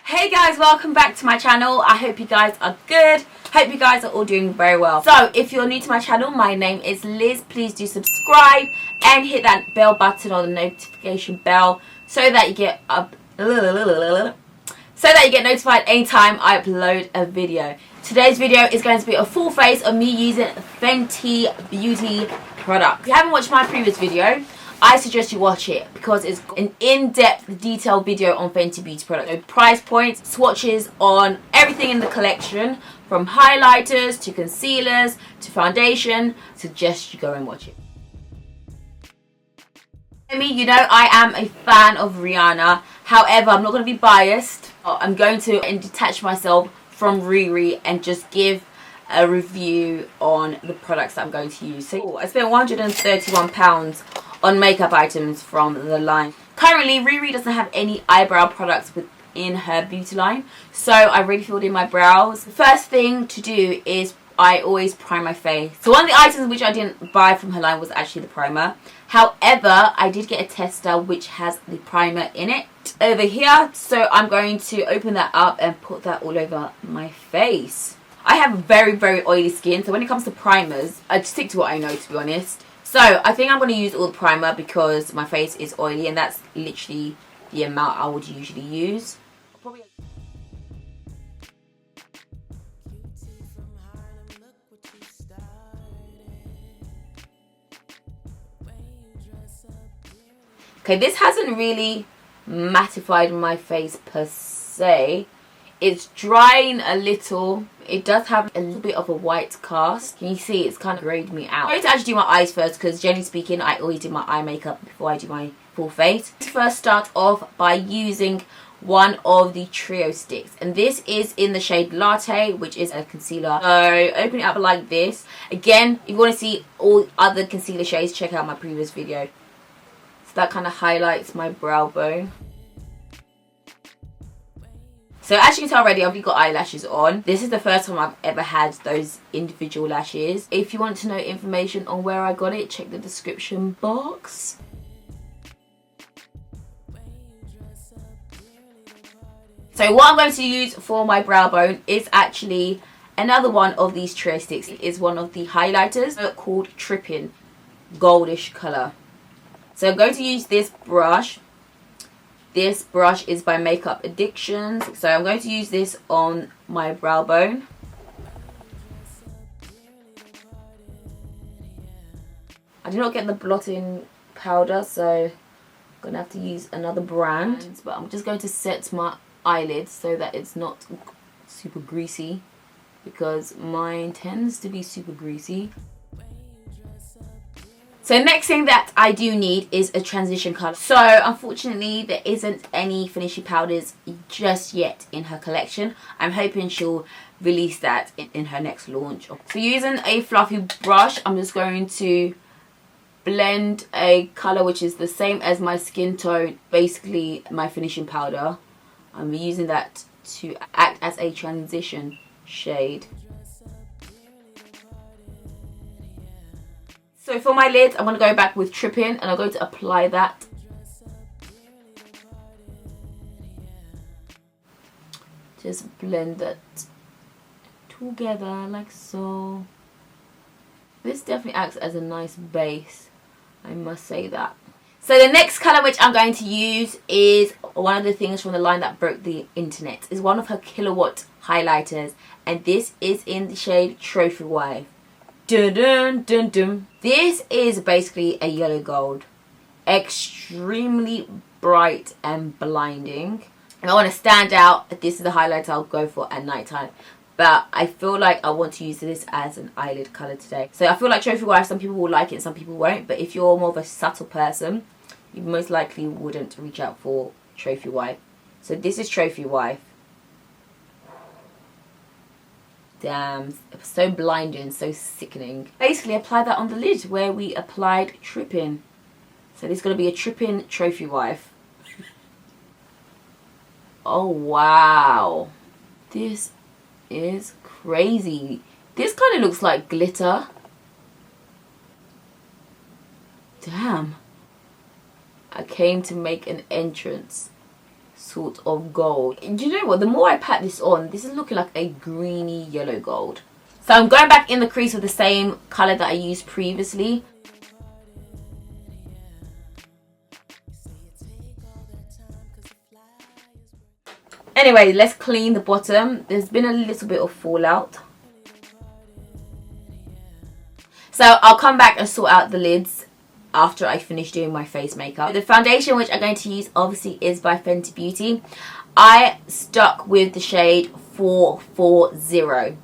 Hey guys, welcome back to my channel. I hope you guys are good. Hope you guys are all doing very well. So if you're new to my channel, my name is Liz. Please do subscribe and hit that bell button or the notification bell so that you get notified anytime I upload a video. Today's video is going to be a full face of me using Fenty Beauty product. If you haven't watched my previous video, I suggest you watch it because it's an in-depth, detailed video on Fenty Beauty products. So price points, swatches on everything in the collection, from highlighters to concealers to foundation. Suggest you go and watch it. You know I am a fan of Rihanna. However, I'm not going to be biased. I'm going to detach myself from Riri and just give a review on the products that I'm going to use. So I spent £131 on makeup items from the line. Currently, Riri doesn't have any eyebrow products within her beauty line, so I really filled in my brows. The first thing to do is I always prime my face. So one of the items which I didn't buy from her line was actually the primer. However, I did get a tester which has the primer in it over here, so I'm going to open that up and put that all over my face. I have very, very oily skin, so when it comes to primers, I stick to what I know, to be honest. So I think I'm going to use all the primer because my face is oily, and that's literally the amount I would usually use. Okay, this hasn't really mattified my face per se. It's drying a little. It does have a little bit of a white cast. Can you see? It's kind of grayed me out. I'm going to actually do my eyes first because generally speaking, I always do my eye makeup before I do my full face. Let's first start off by using one of the trio sticks. And this is in the shade Latte, which is a concealer. So open it up like this. Again, if you want to see all other concealer shades, check out my previous video. So that kind of highlights my brow bone. So as you can tell already, I've already got eyelashes on. This is the first time I've ever had those individual lashes. If you want to know information on where I got it, check the description box. So what I'm going to use for my brow bone is actually another one of these trio sticks. It is one of the highlighters called Trippin', goldish colour. So I'm going to use this brush. This brush is by Makeup Addictions. So I'm going to use this on my brow bone. I did not get the blotting powder, so I'm going to have to use another brand. But I'm just going to set my eyelids so that it's not super greasy, because mine tends to be super greasy. So next thing that I do need is a transition colour. So unfortunately there isn't any finishing powders just yet in her collection. I'm hoping she'll release that in her next launch. So using a fluffy brush, I'm just going to blend a colour which is the same as my skin tone, basically my finishing powder. I'm using that to act as a transition shade. So for my lids, I'm going to go back with Trippin' and I'm going to apply that. Just blend that together like so. This definitely acts as a nice base, I must say that. So the next colour which I'm going to use is one of the things from the line that broke the internet. It's one of her Kilowatt highlighters, and this is in the shade Trophy Wife. Dun, dun, dun, dun. This is basically a yellow gold, extremely bright and blinding. If I want to stand out, this is the highlighter I'll go for at night time, but I feel like I want to use this as an eyelid colour today. So I feel like Trophy Wife, some people will like it and some people won't, but if you're more of a subtle person, you most likely wouldn't reach out for Trophy Wife. So this is Trophy Wife. Damn, so blinding, so sickening. Basically apply that on the lid where we applied Trippin'. So this is going to be a Trippin' Trophy Wife. Oh wow, this is crazy. This kind of looks like glitter. Damn, I came to make an entrance. sort of gold. Do you know what? The more I pat this on, this is looking like a greeny yellow gold. So I'm going back in the crease with the same colour that I used previously. Anyway, let's clean the bottom. There's been a little bit of fallout. So I'll come back and sort out the lids after I finish doing my face makeup. The foundation which I'm going to use obviously is by Fenty Beauty. I stuck with the shade 440.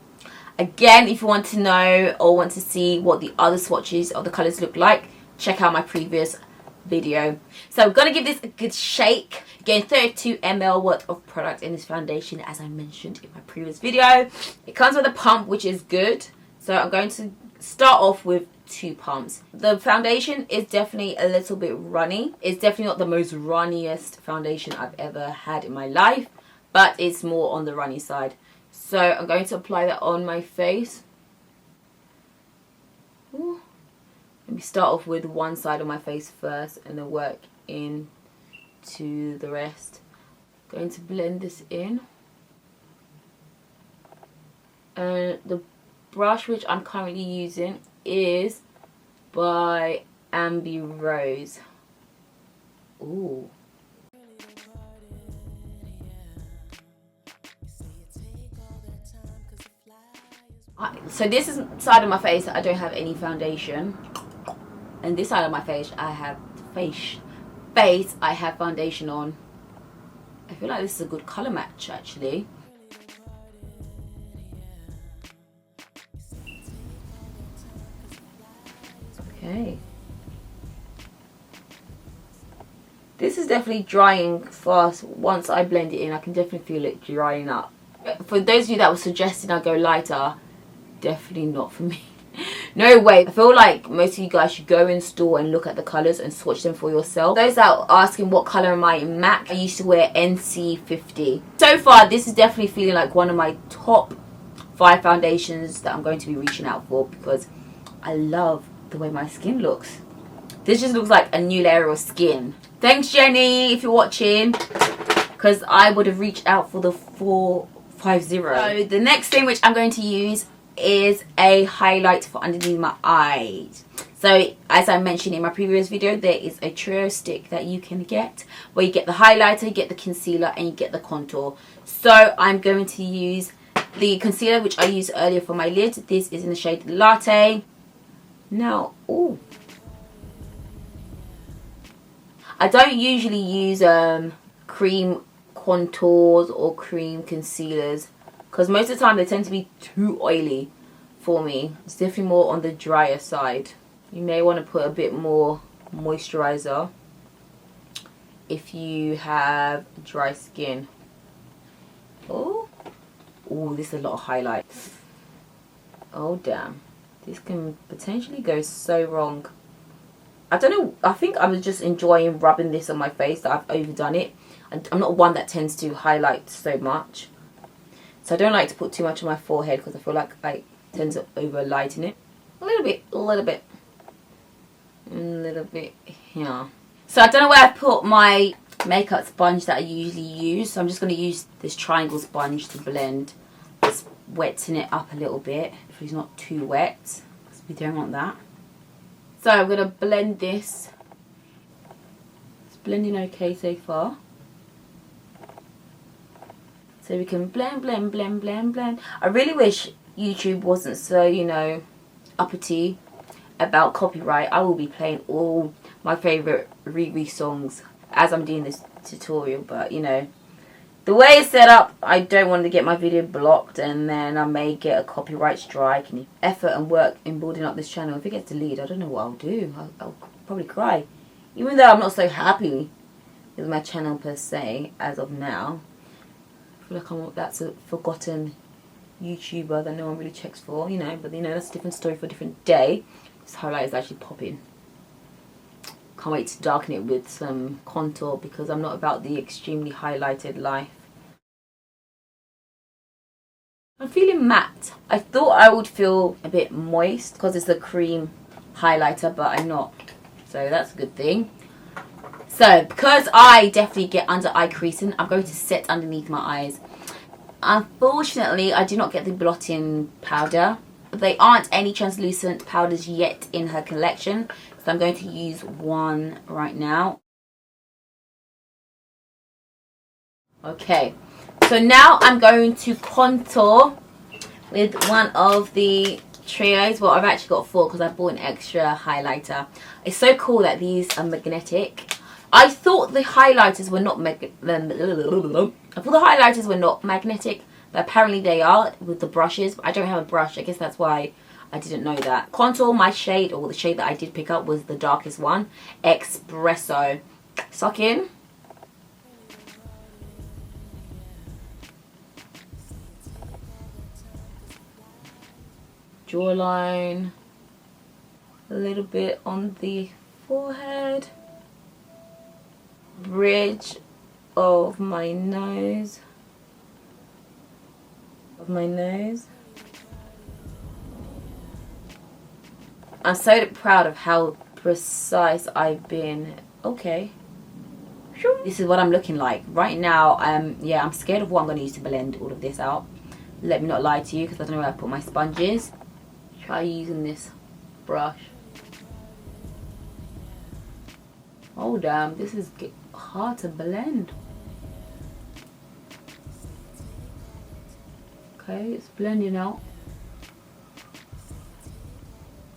Again, if you want to know or want to see what the other swatches of the colours look like, check out my previous video. So I'm going to give this a good shake. Again, 32 ml worth of product in this foundation, as I mentioned in my previous video. It comes with a pump, which is good. So I'm going to start off with 2 pumps. The foundation is definitely a little bit runny. It's definitely not the most runniest foundation I've ever had in my life, but it's more on the runny side. So I'm going to apply that on my face. Ooh. Let me start off with one side of my face first and then work in to the rest. Going to blend this in. And the brush which I'm currently using is by Ambi Rose. Ooh. So this is side of my face I don't have any foundation, and this side of my face I have I have foundation on. I feel like this is a good colour match actually. Okay. This is definitely drying fast. Once I blend it in, I can definitely feel it drying up. For those of you that were suggesting I go lighter, definitely not for me. No way. I feel like most of you guys should go in store and look at the colours and swatch them for yourself. Those that are asking what colour am I in MAC, I used to wear NC50. So far, this is definitely feeling like one of my top 5 foundations that I'm going to be reaching out for, because I love the way my skin looks. This just looks like a new layer of skin. Thanks, Jenny, if you're watching, because I would have reached out for the 450. So the next thing which I'm going to use is a highlight for underneath my eyes. So as I mentioned in my previous video, there is a trio stick that you can get where you get the highlighter, you get the concealer, and you get the contour. So I'm going to use the concealer which I used earlier for my lid. This is in the shade Latte. Now, ooh, I don't usually use cream contours or cream concealers, because most of the time they tend to be too oily for me. It's definitely more on the drier side. You may want to put a bit more moisturizer if you have dry skin. Oh, this is a lot of highlight. Oh damn, this can potentially go so wrong. I don't know, I think I'm just enjoying rubbing this on my face, that I've overdone it. I'm not one that tends to highlight so much. So I don't like to put too much on my forehead because I feel like I tend to over lighten it. A little bit here. So I don't know where I put my makeup sponge that I usually use. So I'm just going to use this triangle sponge to blend. Just wetting it up a little bit if it's not too wet, because we don't want that. So I'm going to blend this. It's blending okay so far. So we can blend, blend, blend, blend, blend. I really wish YouTube wasn't so, you know, uppity about copyright. I will be playing all my favourite RIHANNA songs as I'm doing this tutorial. But, you know, the way it's set up, I don't want to get my video blocked and then I may get a copyright strike. And effort and work in building up this channel, if it gets deleted, I don't know what I'll do. I'll probably cry. Even though I'm not so happy with my channel per se as of now. I feel like that's a forgotten YouTuber that no one really checks for, you know, but you know, that's a different story for a different day. This highlight is actually popping. Can't wait to darken it with some contour because I'm not about the extremely highlighted life. I'm feeling matte. I thought I would feel a bit moist because it's a cream highlighter, but I'm not. So that's a good thing. So, because I definitely get under eye creasing, I'm going to set underneath my eyes. Unfortunately, I do not get the blotting powder. There aren't any translucent powders yet in her collection, so I'm going to use one right now. Okay, so now I'm going to contour with one of the trios. Well, I've actually got 4 because I bought an extra highlighter. It's so cool that these are magnetic. I thought the highlighters were not magnetic, but apparently they are with the brushes. But I don't have a brush. I guess that's why I didn't know that. Contour, my shade, or the shade that I did pick up was the darkest one, Espresso. Suck in. Jawline, a little bit on the forehead, bridge of my nose, I'm so proud of how precise I've been. Okay, this is what I'm looking like right now. Yeah, I'm scared of what I'm going to use to blend all of this out. Let me not lie to you, because I don't know where I put my sponges. Try using this brush. Oh damn, this is hard to blend. Okay, it's blending out.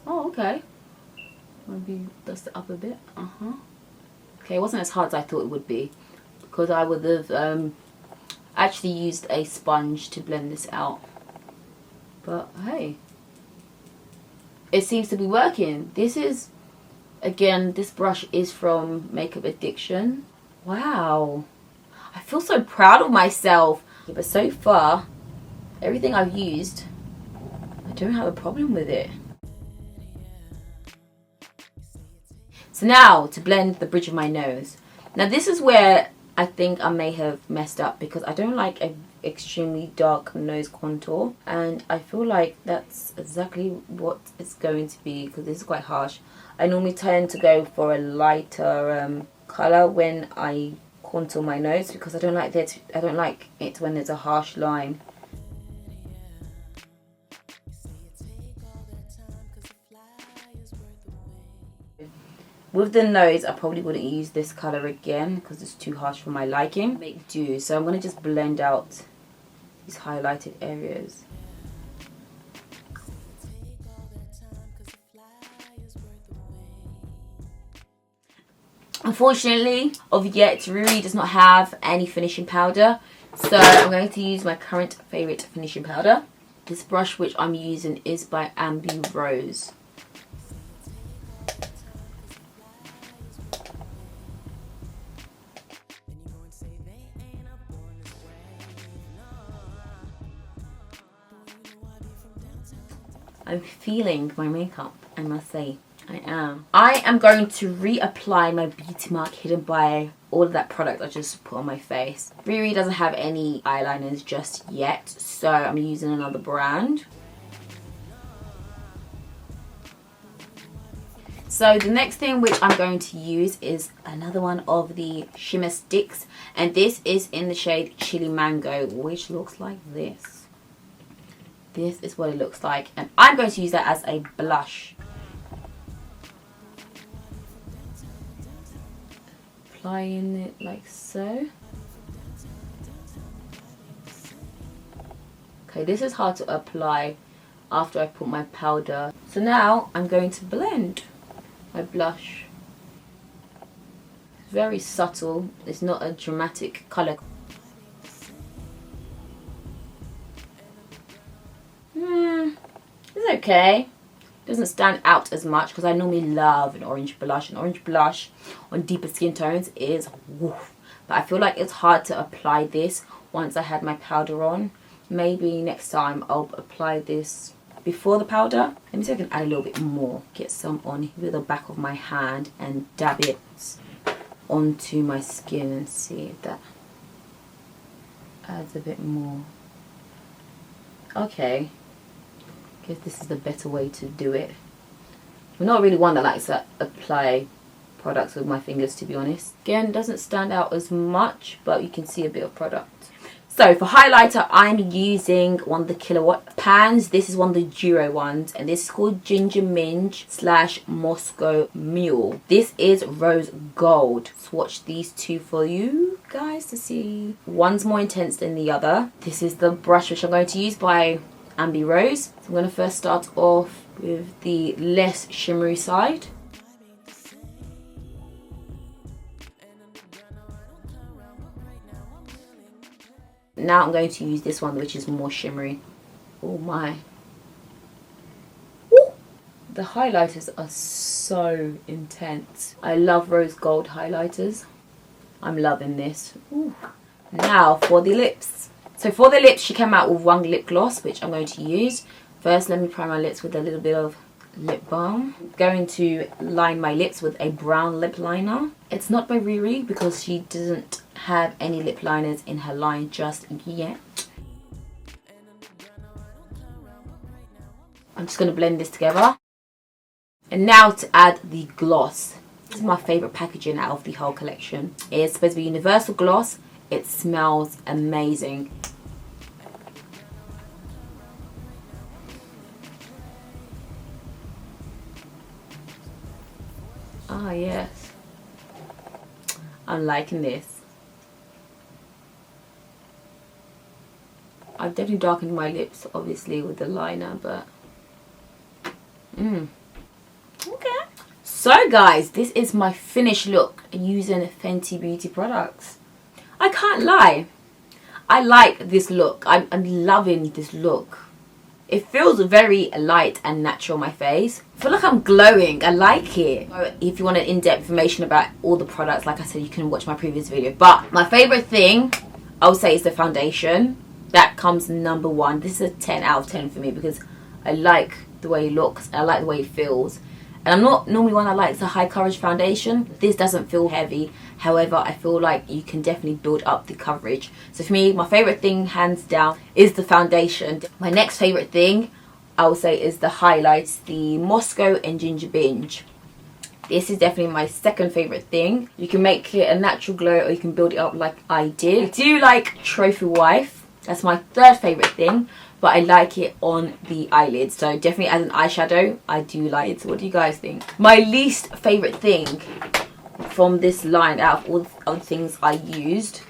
Oh, okay. Maybe dust it up a bit. Okay, it wasn't as hard as I thought it would be, because I would have actually used a sponge to blend this out. But hey, it seems to be working. This is, again, this brush is from Makeup Addiction. Wow, I feel so proud of myself. But so far, everything I've used, I don't have a problem with it. So now to blend the bridge of my nose. Now this is where I think I may have messed up, because I don't like an extremely dark nose contour, and I feel like that's exactly what it's going to be, because this is quite harsh. I normally tend to go for a lighter colour when I contour my nose, because I don't like it when there's a harsh line. With the nose, I probably wouldn't use this colour again because it's too harsh for my liking. Make do. So I'm going to just blend out these highlighted areas. Unfortunately, Riri does not have any finishing powder. So I'm going to use my current favourite finishing powder. This brush which I'm using is by Ambi Rose. I'm feeling my makeup, I must say. I am. I am going to reapply my beauty mark hidden by all of that product I just put on my face. Riri doesn't have any eyeliners just yet, so I'm using another brand. So the next thing which I'm going to use is another one of the shimmer sticks, and this is in the shade Chili Mango, which looks like this. This is what it looks like, and I'm going to use that as a blush. Applying it like so. Okay, this is hard to apply after I put my powder. So now I'm going to blend my blush. It's very subtle. It's not a dramatic colour. It's okay. Doesn't stand out as much because I normally love an orange blush. An orange blush on deeper skin tones is woof. But I feel like it's hard to apply this once I had my powder on. Maybe next time I'll apply this before the powder. Let me see if I can add a little bit more. Get some on with the back of my hand and dab it onto my skin and see if that adds a bit more. Okay. I guess this is the better way to do it. I'm not really one that likes to apply products with my fingers, to be honest. Again, doesn't stand out as much, but you can see a bit of product. So for highlighter, I'm using one of the Kilowatt pans. This is one of the duo ones, and this is called Ginger Minge / Moscow Mule. This is rose gold. Swatch these two for you guys to see. One's more intense than the other. This is the brush which I'm going to use by Ambi Rose. So I'm going to first start off with the less shimmery side. Now I'm going to use this one, which is more shimmery. Oh my. Ooh. The highlighters are so intense. I love rose gold highlighters. I'm loving this. Ooh. Now for the lips. So for the lips, she came out with one lip gloss, which I'm going to use. First, let me prime my lips with a little bit of lip balm. I'm going to line my lips with a brown lip liner. It's not by Riri because she doesn't have any lip liners in her line just yet. I'm just going to blend this together. And now to add the gloss. This is my favourite packaging out of the whole collection. It's supposed to be universal gloss. It smells amazing. Ah, yes. I'm liking this. I've definitely darkened my lips, obviously, with the liner, but... Okay. So, guys, this is my finished look using Fenty Beauty products. I can't lie. I like this look. I'm loving this look. It feels very light and natural on my face. I feel like I'm glowing. I like it. If you want in-depth information about all the products, like I said, you can watch my previous video. But my favourite thing, I would say, is the foundation. That comes number one. This is a 10 out of 10 for me because I like the way it looks. I like the way it feels. And I'm not normally one that likes a high coverage foundation. This doesn't feel heavy. However, I feel like you can definitely build up the coverage. So for me, my favourite thing, hands down, is the foundation. My next favourite thing, I would say, is the highlights. The Moscow and Ginger Binge. This is definitely my second favourite thing. You can make it a natural glow or you can build it up like I did. I do like Trophy Wife. That's my third favourite thing. But I like it on the eyelids. So definitely as an eyeshadow, I do like it. So what do you guys think? My least favourite thing from this line, out of all the other things I used,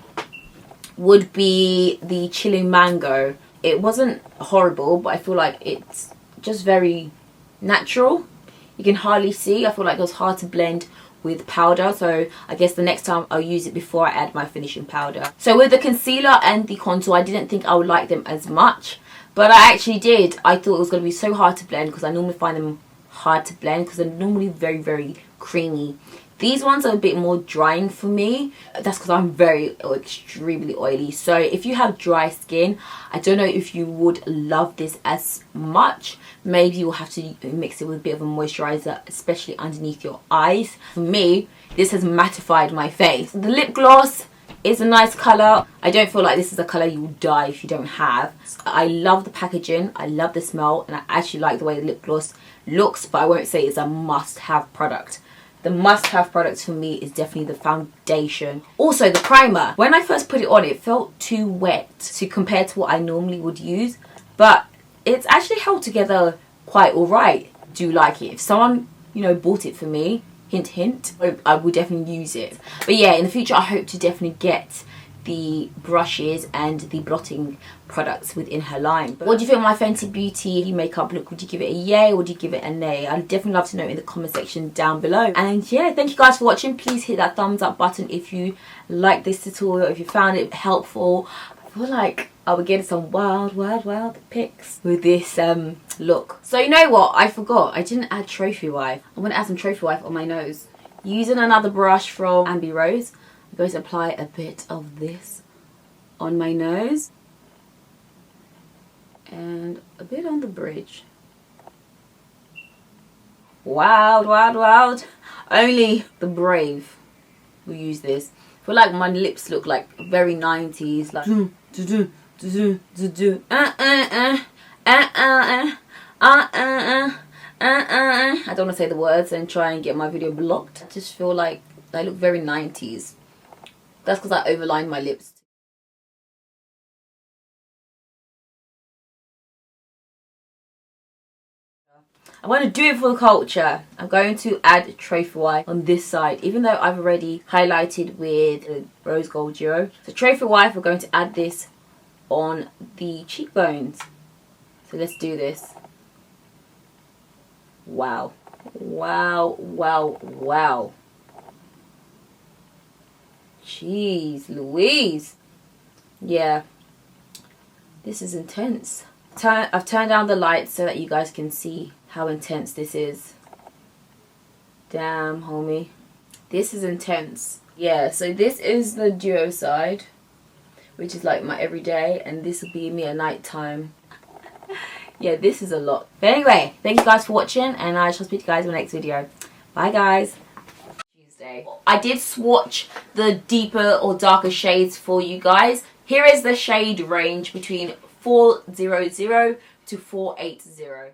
would be the Chili Mango. It wasn't horrible, but I feel like it's just very natural. You can hardly see. I feel like it was hard to blend with powder, so I guess the next time I'll use it before I add my finishing powder. So with the concealer and the contour, I didn't think I would like them as much, but I actually did. I thought it was going to be so hard to blend because I normally find them hard to blend because they're normally very, very creamy. These ones are a bit more drying for me. That's because I'm very extremely oily. So if you have dry skin, I don't know if you would love this as much. Maybe you'll have to mix it with a bit of a moisturizer, especially underneath your eyes. For me, this has mattified my face. The lip gloss is a nice colour. I don't feel like this is a colour you will die if you don't have. I love the packaging. I love the smell. And I actually like the way the lip gloss looks. But I won't say it's a must-have product. The must-have product for me is definitely the foundation. Also, the primer. When I first put it on, it felt too wet to compare to what I normally would use. But it's actually held together quite alright. Do like it. If someone, you know, bought it for me, hint, hint, I would definitely use it. But yeah, in the future, I hope to definitely get the brushes and the blotting products within her line. But what do you think of my Fenty Beauty makeup look? Would you give it a yay or would you give it a nay? I'd definitely love to know in the comment section down below. And yeah, thank you guys for watching. Please hit that thumbs up button if you like this tutorial, if you found it helpful. I feel like I would get some wild pics with this look. So you know what? I forgot. I didn't add Trophy Wife. I'm going to add some Trophy Wife on my nose. Using another brush from Ambi Rose, I'm going to apply a bit of this on my nose and a bit on the bridge. Wild. Only the brave will use this. I feel like my lips look like very 90s, like I don't want to say the words and try and get my video blocked. I just feel like I look very 90s. That's because I overlined my lips. I'm going to do it for the culture. I'm going to add trophy wife on this side, even though I've already highlighted with the rose gold duo. So trophy wife, we're going to add this on the cheekbones. So let's do this. Wow. Wow, wow, wow. Jeez Louise. Yeah. This is intense. I've turned down the lights so that you guys can see how intense this is. Damn, homie. This is intense. Yeah, so this is the duo side, which is like my everyday, and this will be me at night time. Yeah, this is a lot. But anyway, thank you guys for watching, and I shall speak to you guys in the next video. Bye, guys. Tuesday. I did swatch the deeper or darker shades for you guys. Here is the shade range between 400 to 480.